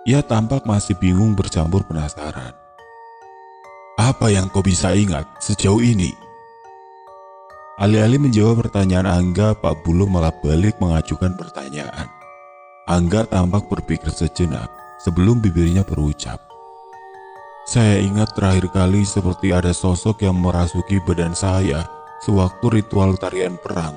Ia tampak masih bingung bercampur penasaran. Apa yang kau bisa ingat sejauh ini? Alih-alih menjawab pertanyaan Angga, Pak Bulu malah balik mengajukan pertanyaan. Angga tampak berpikir sejenak sebelum bibirnya berucap. Saya ingat terakhir kali seperti ada sosok yang merasuki badan saya sewaktu ritual tarian perang.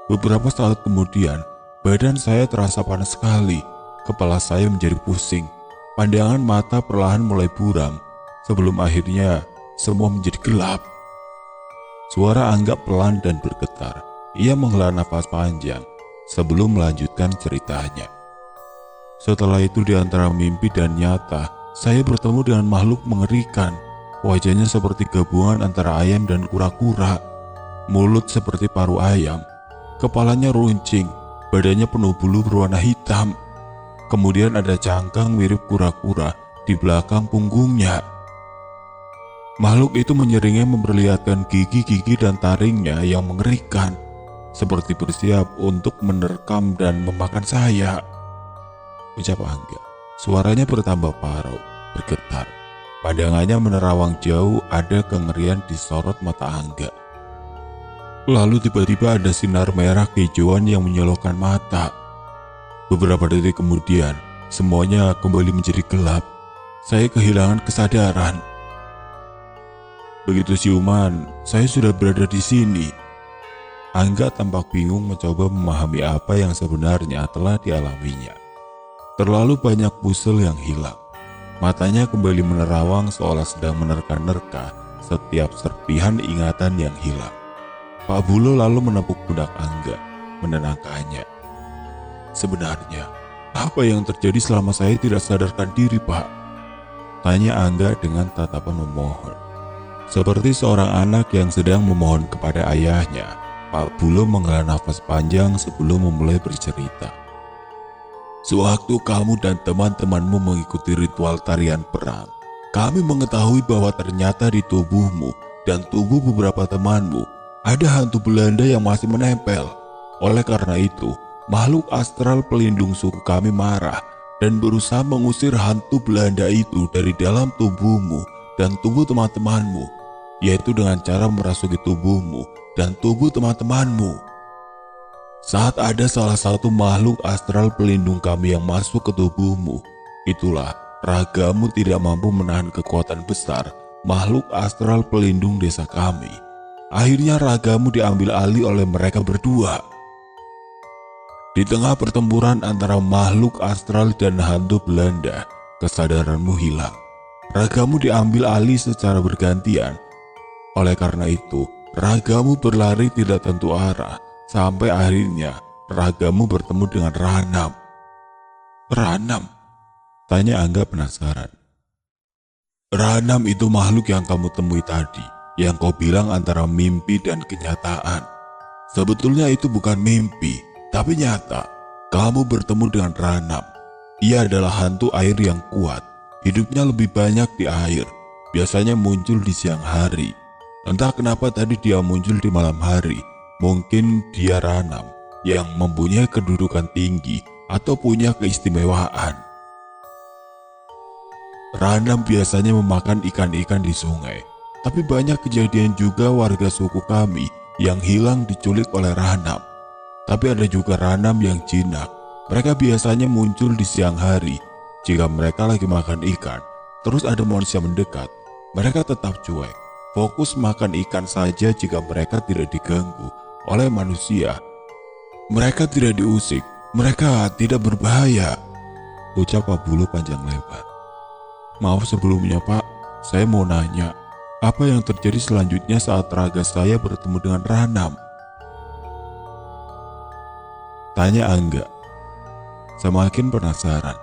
Beberapa saat kemudian, badan saya terasa panas sekali, kepala saya menjadi pusing, pandangan mata perlahan mulai buram, sebelum akhirnya semua menjadi gelap. Suara Angga pelan dan bergetar. Ia menghela nafas panjang sebelum melanjutkan ceritanya. Setelah itu di antara mimpi dan nyata, saya bertemu dengan makhluk mengerikan. Wajahnya seperti gabungan antara ayam dan kura-kura. Mulut seperti paruh ayam. Kepalanya runcing, badannya penuh bulu berwarna hitam. Kemudian ada cangkang mirip kura-kura di belakang punggungnya. Makhluk itu menyeringnya memperlihatkan gigi-gigi dan taringnya yang mengerikan, seperti bersiap untuk menerkam dan memakan saya. Ucap Angga. Suaranya bertambah parau, bergetar. Pandangannya menerawang jauh, ada kengerian di sorot mata Angga. Lalu tiba-tiba ada sinar merah kehijauan yang menyilaukan mata. Beberapa detik kemudian, semuanya kembali menjadi gelap. Saya kehilangan kesadaran. Begitu siuman, saya sudah berada di sini. Angga tampak bingung mencoba memahami apa yang sebenarnya telah dialaminya. Terlalu banyak puzzle yang hilang. Matanya kembali menerawang seolah sedang menerka-nerka setiap serpihan ingatan yang hilang. Pak Bulu lalu menepuk pundak Angga, menenangkannya. Sebenarnya, apa yang terjadi selama saya tidak sadarkan diri, Pak? Tanya Angga dengan tatapan memohon. Seperti seorang anak yang sedang memohon kepada ayahnya, Pak Bulu menghela nafas panjang sebelum memulai bercerita. Sewaktu kamu dan teman-temanmu mengikuti ritual tarian perang, kami mengetahui bahwa ternyata di tubuhmu dan tubuh beberapa temanmu ada hantu Belanda yang masih menempel. Oleh karena itu, makhluk astral pelindung suku kami marah dan berusaha mengusir hantu Belanda itu dari dalam tubuhmu dan tubuh teman-temanmu, yaitu dengan cara merasuki tubuhmu dan tubuh teman-temanmu. Saat ada salah satu makhluk astral pelindung kami yang masuk ke tubuhmu, itulah ragamu tidak mampu menahan kekuatan besar makhluk astral pelindung desa kami. Akhirnya ragamu diambil alih oleh mereka berdua. Di tengah pertempuran antara makhluk astral dan hantu Belanda, kesadaranmu hilang. Ragamu diambil alih secara bergantian. Oleh karena itu, ragamu berlari tidak tentu arah. Sampai akhirnya ragamu bertemu dengan Ranam. Ranam? Tanya Angga penasaran. Ranam itu makhluk yang kamu temui tadi, yang kau bilang antara mimpi dan kenyataan. Sebetulnya itu bukan mimpi, tapi nyata. Kamu bertemu dengan Ranam. Ia adalah hantu air yang kuat. Hidupnya lebih banyak di air. Biasanya muncul di siang hari. Entah kenapa tadi dia muncul di malam hari. Mungkin dia Ranam yang mempunyai kedudukan tinggi atau punya keistimewaan. Ranam biasanya memakan ikan-ikan di sungai, tapi banyak kejadian juga warga suku kami yang hilang diculik oleh Ranam. Tapi ada juga Ranam yang jinak. Mereka biasanya muncul di siang hari. Jika mereka lagi makan ikan, terus ada manusia mendekat, mereka tetap cuek. Fokus makan ikan saja jika mereka tidak diganggu oleh manusia. Mereka tidak diusik, mereka tidak berbahaya. Ucap Pak Bulu panjang lebar. Maaf sebelumnya Pak, saya mau nanya, apa yang terjadi selanjutnya saat raga saya bertemu dengan Ranam? Tanya Angga. Semakin penasaran,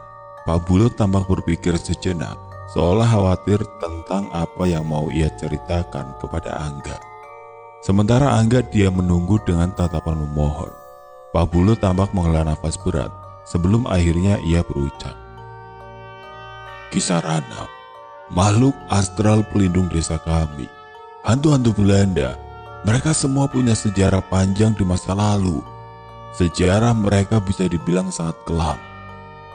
Pak Bulu tampak berpikir sejenak, seolah khawatir tentang apa yang mau ia ceritakan kepada Angga. Sementara Angga dia menunggu dengan tatapan memohon. Pak Bulu tampak menghela nafas berat sebelum akhirnya ia berucap. Kisah Ranam, makhluk astral pelindung desa kami. Hantu-hantu Belanda, mereka semua punya sejarah panjang di masa lalu. Sejarah mereka bisa dibilang sangat kelam.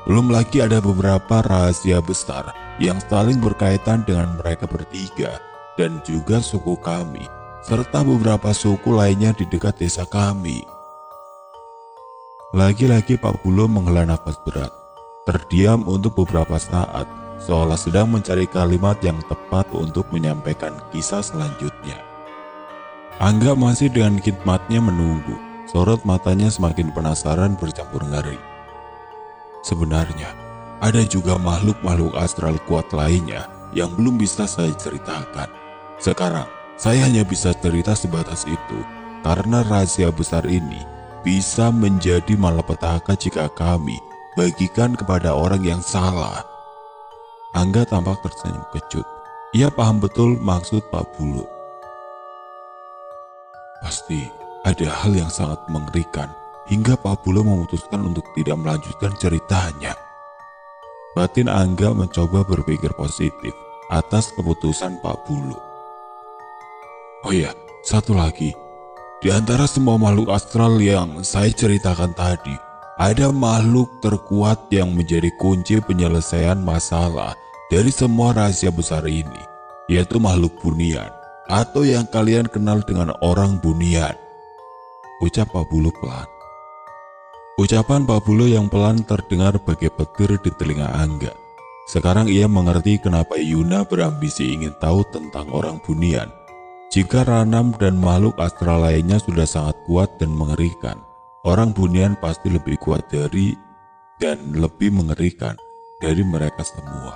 Belum lagi ada beberapa rahasia besar yang saling berkaitan dengan mereka bertiga dan juga suku kami, serta beberapa suku lainnya di dekat desa kami. Lagi-lagi Pak Bulo menghela nafas berat, terdiam untuk beberapa saat, seolah sedang mencari kalimat yang tepat untuk menyampaikan kisah selanjutnya. Angga masih dengan khidmatnya menunggu, sorot matanya semakin penasaran bercampur ngeri. Sebenarnya, ada juga makhluk-makhluk astral kuat lainnya yang belum bisa saya ceritakan. Sekarang, saya hanya bisa cerita sebatas itu, karena rahasia besar ini bisa menjadi malapetaka jika kami bagikan kepada orang yang salah. Angga tampak tersenyum kecut. Ia paham betul maksud Pak Bulo. Pasti ada hal yang sangat mengerikan hingga Pak Bulo memutuskan untuk tidak melanjutkan ceritanya. Batin Angga mencoba berpikir positif atas keputusan Pak Bulo. Oh ya, satu lagi. Di antara semua makhluk astral yang saya ceritakan tadi, ada makhluk terkuat yang menjadi kunci penyelesaian masalah dari semua rahasia besar ini, yaitu makhluk bunian, atau yang kalian kenal dengan orang bunian, ucap Pak Bulo pelan. Ucapan Pak Bulo yang pelan terdengar bagai petir di telinga Angga. Sekarang ia mengerti kenapa Yuna berambisi ingin tahu tentang orang bunian. Jika Ranam dan makhluk astral lainnya sudah sangat kuat dan mengerikan, orang bunian pasti lebih kuat dari dan lebih mengerikan dari mereka semua.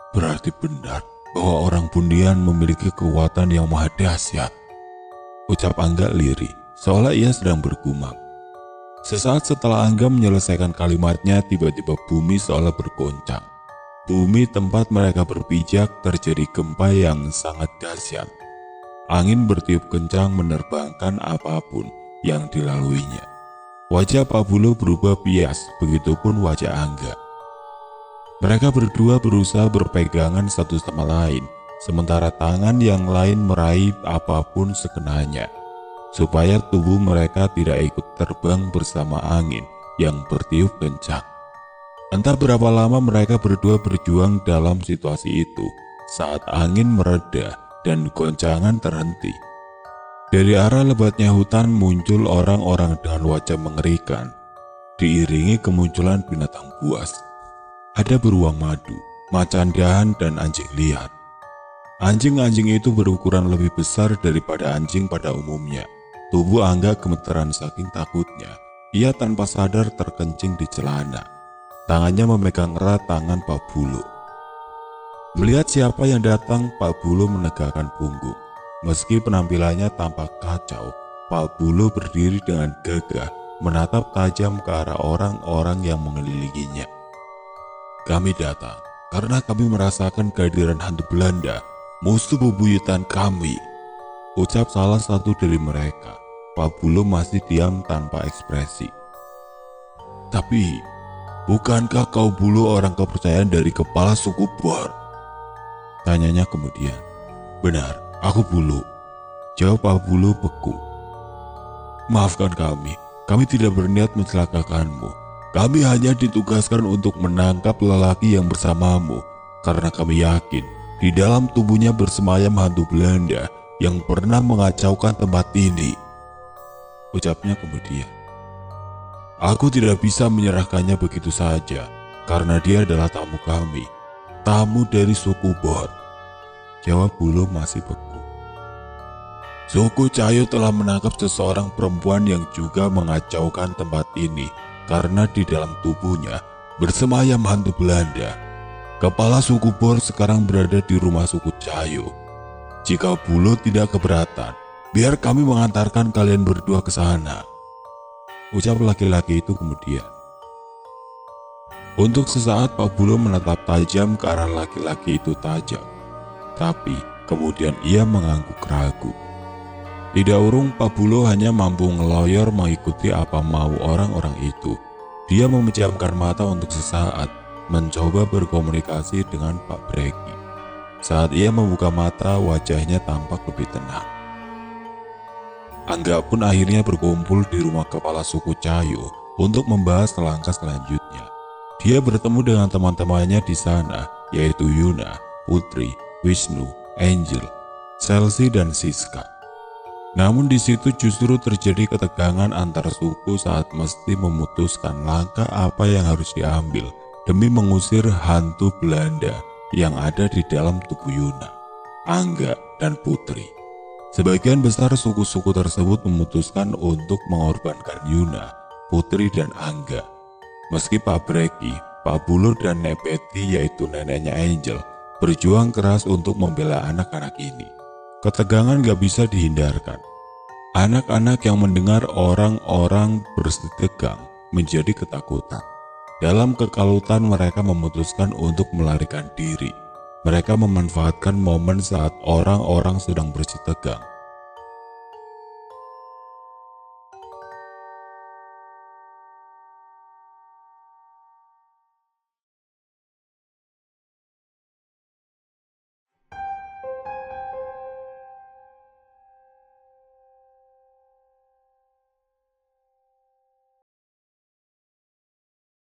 Berarti benar bahwa orang bunian memiliki kekuatan yang maha dahsyat, ucap Angga lirih, seolah ia sedang bergumam. Sesaat setelah Angga menyelesaikan kalimatnya, tiba-tiba bumi seolah bergoncang. Bumi tempat mereka berpijak terjadi gempa yang sangat dahsyat. Angin bertiup kencang menerbangkan apapun yang dilaluinya. Wajah Pak Bulo berubah pias, begitupun wajah Angga. Mereka berdua berusaha berpegangan satu sama lain, sementara tangan yang lain meraih apapun sekenanya, supaya tubuh mereka tidak ikut terbang bersama angin yang bertiup kencang. Entah berapa lama mereka berdua berjuang dalam situasi itu, saat angin mereda dan goncangan terhenti. Dari arah lebatnya hutan muncul orang-orang dengan wajah mengerikan, diiringi kemunculan binatang buas. Ada beruang madu, macan dahan, dan anjing liar. Anjing-anjing itu berukuran lebih besar daripada anjing pada umumnya. Tubuh Angga gemeteran saking takutnya. Ia tanpa sadar terkencing di celana. Tangannya memegang erat tangan Pak Bulo. Melihat siapa yang datang, Pak Bulo menegakkan punggung. Meski penampilannya tampak kacau, Pak Bulo berdiri dengan gagah, menatap tajam ke arah orang-orang yang mengelilinginya. Kami datang karena kami merasakan kehadiran hantu Belanda, musuh bebuyutan kami, ucap salah satu dari mereka. Pak Bulo masih diam tanpa ekspresi. Tapi, bukankah kau Bulo orang kepercayaan dari kepala suku Bor? Tanyanya kemudian. Benar, aku Bulo, jawab Pak Bulo beku. Maafkan kami tidak berniat mencelakakanmu. Kami hanya ditugaskan untuk menangkap lelaki yang bersamamu, karena kami yakin di dalam tubuhnya bersemayam hantu Belanda yang pernah mengacaukan tempat ini, ucapnya kemudian. Aku tidak bisa menyerahkannya begitu saja, karena dia adalah tamu kami, tamu dari suku Bor, jawab Bulo masih beku. Suku Cayo telah menangkap seseorang perempuan yang juga mengacaukan tempat ini, karena di dalam tubuhnya bersemayam hantu Belanda. Kepala suku Bor sekarang berada di rumah suku Cayo. Jika Bulo tidak keberatan, biar kami mengantarkan kalian berdua ke sana, ucap laki-laki itu kemudian. Untuk sesaat Pak Bulo menatap tajam ke arah laki-laki itu tajam. Tapi kemudian ia mengangguk ragu. Tidak urung Pak Bulo hanya mampu ngeloyor mengikuti apa mau orang-orang itu. Dia memejamkan mata untuk sesaat, mencoba berkomunikasi dengan Pak Breki. Saat ia membuka mata, wajahnya tampak lebih tenang. Angga pun akhirnya berkumpul di rumah kepala suku Cayo untuk membahas langkah selanjutnya. Dia bertemu dengan teman-temannya di sana, yaitu Yuna, Putri, Wisnu, Angel, Chelsea, dan Siska. Namun di situ justru terjadi ketegangan antar suku saat mesti memutuskan langkah apa yang harus diambil demi mengusir hantu Belanda yang ada di dalam tubuh Yuna, Angga, dan Putri. Sebagian besar suku-suku tersebut memutuskan untuk mengorbankan Yuna, Putri, dan Angga. Meski Pak Breki, Pak Bulu, dan Nepeti yaitu neneknya Angel berjuang keras untuk membela anak-anak ini, ketegangan gak bisa dihindarkan. Anak-anak yang mendengar orang-orang bersetegang menjadi ketakutan. Dalam kekalutan mereka memutuskan untuk melarikan diri. Mereka memanfaatkan momen saat orang-orang sedang bersitegang